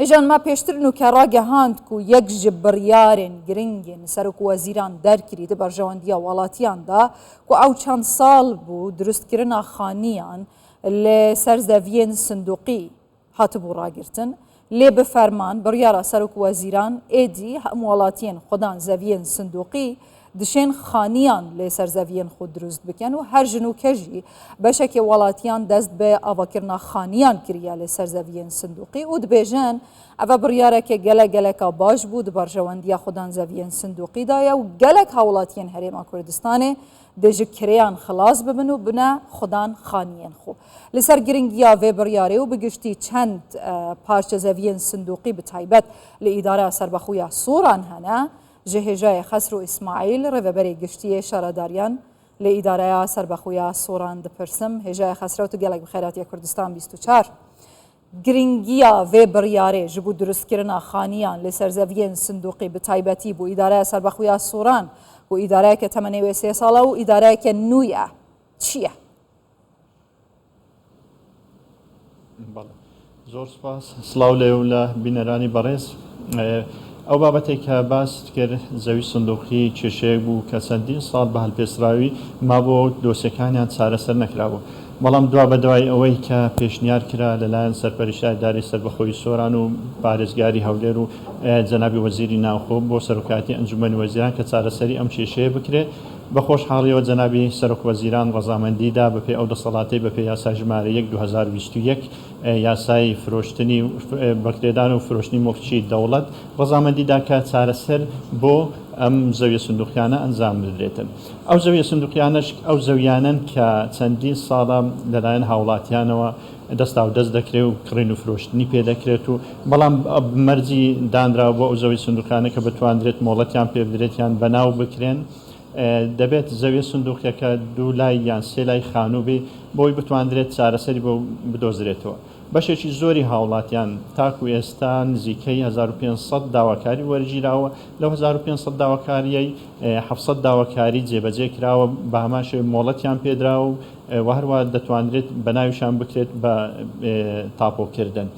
هێژان ما پێشترن و کە ڕاگەهاند و یەک ji biryarên giringên serok û wezîran derkirî di berjewendiya welatiyan da ku ew çend sal bû durustkirina xaniyan li ser zeviyên sindoqî hatibû ragirtin. Lê bi ferman biryara serok û wezîran êdî hemû welatiyên xwedan zeviyên sindoqî dişên xaniyan lê ser zeviyên xwe durust bikin û her jinûke jî beşekê welatiyan dest bi avakirina xaniyan kiriye lê ser zeviyên sindoqî û dibêjin ev biryareke geleka baş bû di berjewendiya xwedan zeviyên sindoqî da ye û gelek hawlatiyên Herêma Kurdistanê dê ji kireyan xilas bibin û bine xwedan xaniyên xwe. Li ser giringiya vê biryarê û bi giştî çend parçe zeviyên sindoqî bi taybet li îdareya serbexûya Soran hene, ji hêjayê Xesro İsmaîl rêveberê giştiyê şaredariyan li îdareya serbexûya Soran dipirsim. Hêjayê Xesro tu gelek bi xêratiya Kurdistan 24. Giringiya vê biryarê ji bo durustkirina xaniyan li ser zeviyên sindoqî bi taybetî bû îdareya serbexûya Soran û îdareyeke temenê wê 3 sala û îdareyeke nû ye çi ye? زۆر سپاس سڵاو لێ و لە بینەرانی بەڕێز ئەو بابەتێک کە باس کرد زەوی سندوقی کێشەیەک بوو کە چەندین ساڵ بە هەڵپێسراوی مابوو دۆسیەکانیان چارەسەر نەکرابوو بەڵام دوا بە دوای ئەوەی کە پێشنیار کرا لەلایەن سەرپەرشتیداری سەربەخۆی سۆران و پارێزگاری هەولێر و جەنابی وەزیری ناوخۆ بۆ سەرۆکاتی ئەنجومەنی وەزیران کە چارەسەری ئەم کێشەیە بکرێت بە خۆشحاڵیەوە جەنابی سەرۆک وەزیران ڕەزامەندیدا بەپێی ئەو دەسەڵاتی بەپێی یاسا ژمارە 1 2021 یاسای فرۆشتنی بەکرێدان و فرۆشتنی مۆکچی دەوڵەت ڕەزامەندیدا کە چارەسەر بۆ ئەم زەویە سندوقیانە ئەنجام بدرێتن. ئەو زەویە سندوقیانەش ئەو زەویانن کە چەندین ساڵە لەلایەن هاوڵاتیانەوە دەستا و دەست دەکرێت و کڕین و فرۆشتنی پێدەکرێت و بەڵام مەرجی دانراوە بۆ ئەو زەوی سندوقیانە کە بتوانرێت مۆڵەتیان پێ بدرێتیان بەناو بکرێن دەبێت زەویە سندوقیەکە دوو لای یان سێ لای خانوبی بۆی بتوانرێت چارەسەری بۆ بدۆزرێتەوە. بەشێکی زۆری هاوڵاتیان تاکو ئێستا نزیکەی 1500 داواکاری وەرگیراوە لەو 1500 داواکاریەی 700 داواکاری جێبەجێ کراوە بە هەماشێ مۆڵەتیان پێدراوە و هەروە دەتوانرێت بەناویشان بکرێت بە تاپۆکردن.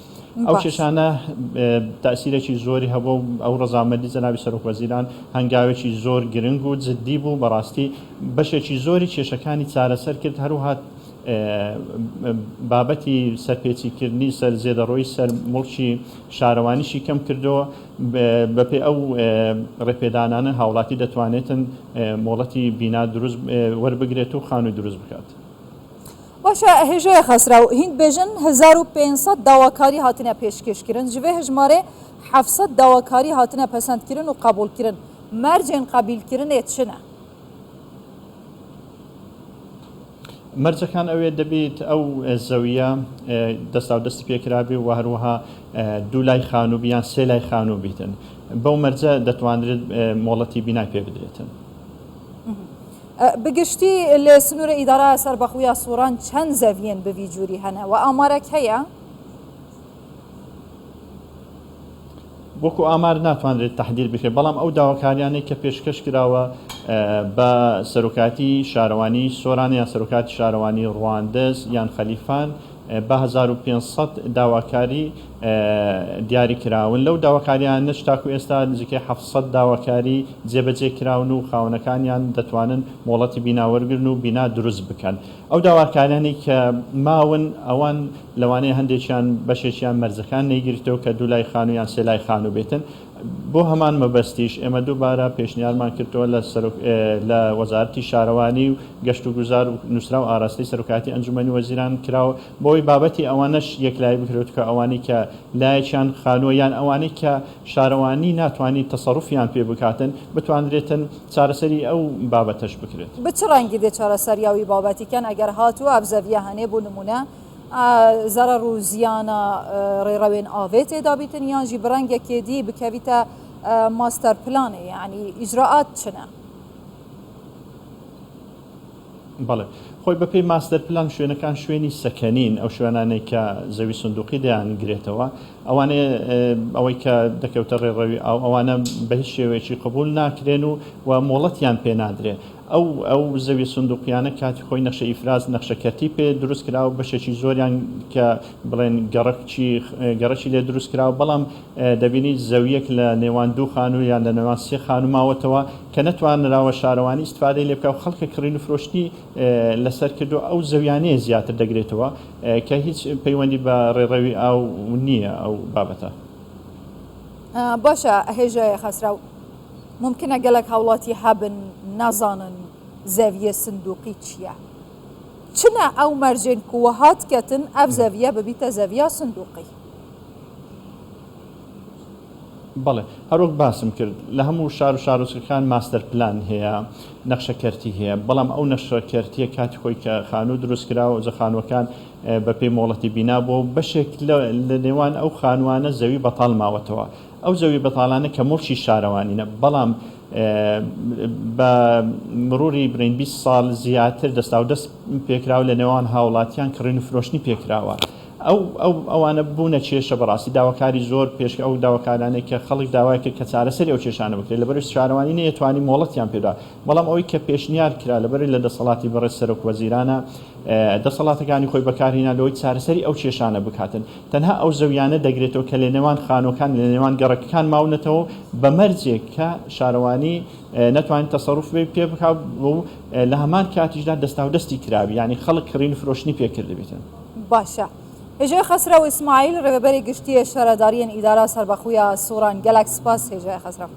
ئەو کێشانە تاسیرێکی زۆری هەبوو ئەو ڕەزامەندی جەنابی سەرۆک وەزیران هەنگاوێکی زۆر گرنگ و جددی بوو بەڕاستی بەشێکی زۆری کێشەکانی چارەسەر کرد هەروەها بابەتی سەرپێچیکردنی سەر زێدەڕۆی سەر مڵکی شارەوانیشی کەم کردەوە بەپێ ئەو ڕێپێدانانە هاوڵاتی دەتوانێتن مۆڵەتی بینا دروست وەربگرێت و خانووی دروست بکات. باشە هێژەیە خەسراو هین بێژن 1500 داواکاری هاتنە پێشکەشکردن ji vê hejmarê 700 داواکاری هاتنە پەسەندکردن و قبولکردن مەرجên قبیلکردنê çi ne؟ مەرجەکان ئەوێ دەبێت ئەو زەویە دەستا و دەستی پێکرابێ و هەروەها دوو لای خانوبیان سێ لای خانوبیتن بەو مەرجە دەتوانرێت مۆڵەتی بینای پێ بدرێتن. بگشتی لە سنوورە ئیدارە سەربەخویە سووران چەند زەویەن بڤی جووری هەنە و ئامارێک هەیە؟ وەکو ئامار ناتوانرێت تەحدید بکرێت بەڵام ئەو داواکاریانەی کە پێشکەش کراوە بە سەرۆکاتی شارەوانی سۆران یان سەرۆکاتی شارەوانی ڕواندەز یان خەلیفان بە 1500 داواکاری دیاری کراون لەو داواکاریان نشتاکو ئێستا نزیکەی 700 داواکاری جێبەجێ کراون و خاونەکانیان دەتوانن مۆڵەتی بیناوەرگرن و بینا دروست بکەن. ئەو داواکاریانی کە ماون ئەوان لەوانەیە هەندێکیان بەشێکیان مەرجەکان نەیگرێتەوە کە دوو لای خانوویان سێ لای خانوو بێتن. بۆ هەمان مەبەستیش ئێمە دووبارە پێشنیارمان کردەوە لە وەزارەتی شارەوانی و گەشت و گوزار و نووسرا و ئاراستی سەرۆکاتی ئەنجومەنی وەزیران کراوە بۆی بابەتی ئەوانەش یەکلای بکرێت کە ئەوانی کە لایەکیان خانووە یان ئەوانەی کە شارەوانی ناتوانانی تەسەڕوفیان پێ بکاتن بتوانرێتن چارەسەری ئەو بابەتەش بکرێت. بە چ ڕەنگی دێ چارەسەریاوی بابەتیکەن ئەگەر هاتووە ئەبزەڤە هەنێ بۆ نمونە زەرەر و زیانە ڕێڕەوێن ئاوێ تێدا بیتن یانجی بڕەنگێکێدی بکەویتە ماستەر پلانێ یعنی ئیجراعات چنە؟ بەڵێ خۆی بەپێی ماستەر پلان شوێنەکان شوێنی سەکەنین ئەو شوێنانەی کە زەوی سندوقی دەیانگرێتەوە ئەوانەیە ئەوەی کە دەکەوتە ڕێڕەوی ئەوانە بە هیچ شێوەیەکی قبول ناکرێن و مۆڵەتیان پێ نادرێت. ئەو زەوی سندوقیانە کاتی خۆی نەخشە ئیفراز نەخشەکەتی پێ دروست کراوە بەشێکی زۆریان کە بڵێن گەڕەکی لێ دروست کراوە بەڵام دەبینی زەویەک لە نێوان دوو خانوو یان لە نێوان سێ خانوو ماوەتەوە کە نەتوانراوە شارەوانی استفادەی لێ بکە و خەڵکە کڕین و فرۆشتی لەسەر کردو ئەو زەویانەیە زیاتر دەگرێتەوە کە هیچ پەیوەندی بە ڕێڕەوی ئاو نییە ئەو بابەتە. باشە هێژای خەسراو ممکنە گەلک هاوڵاتی هەبن نازانن زەویە سندوقی چییە؟ چنە ئەو مەرجێن کووە هاتکەتن ئەف زەویە ببیتە زەویە سندوقی؟ بەڵێ هەروەک باسم کرد لە هەموو شار و شارۆچکەکان ماستەر پلان هەیە نەخشەکەرتی هەیە بەڵام ئەو نەخشەکەرتیە کاتی خۆی کە خانوو دروست کراوە زەخانوەکان بە پێی مۆڵەتی بینا بۆ بەشێک لە نێوان ئەو خانوانە زەوی بەتاڵ ماوەتەوە ئەو زەوی بەتاڵانە کە مڵکی شارەوانینە بەڵام بە مروری برین 20 ساڵ زیاتر دەستا و دەست پێکراوە لە نێوان هاوڵاتیان کڕین و فرۆشتنی پێکراوە ئەوانە بوونە کێشە بەڕاستی داواکاری زۆر پێش ئەو داواکارانێک کە خەڵک داوای کرد کە چارەسەری ئەو کێشانە بکرێت لەبەر شارەوانی نەیەتوانی مۆڵەتیان پێدا بەڵام ئەوەی کە پێشنیار کرا لەبەر لە دەسەڵاتی بەڕێز سەرۆک وەزیرانە دەسەڵاتەکانی خۆی بەکارهێنا لەوەی چارەسەری ئەو کێشانە بکاتن تەنها ئەو زەویانە دەگرێتەوە کە لە نێوان خانۆکان لە نێوان گەڕەکەکان ماونەتەوە بە مەرجێک کە شارەوانی نەتوانین تەسەڕوف پێ بکات و لە هەمان کاتیشدا دەستا و دەستی کراوی ینی خەڵک کڕین و فرۆشتنی پێکرد بێتن. باشە هێژای خەسراو ئیسماعیل ڕێبەری گشتیە شارەداریان ئیدارە سەربەخویە سووران گەلک سپاس هێژای خەسراو.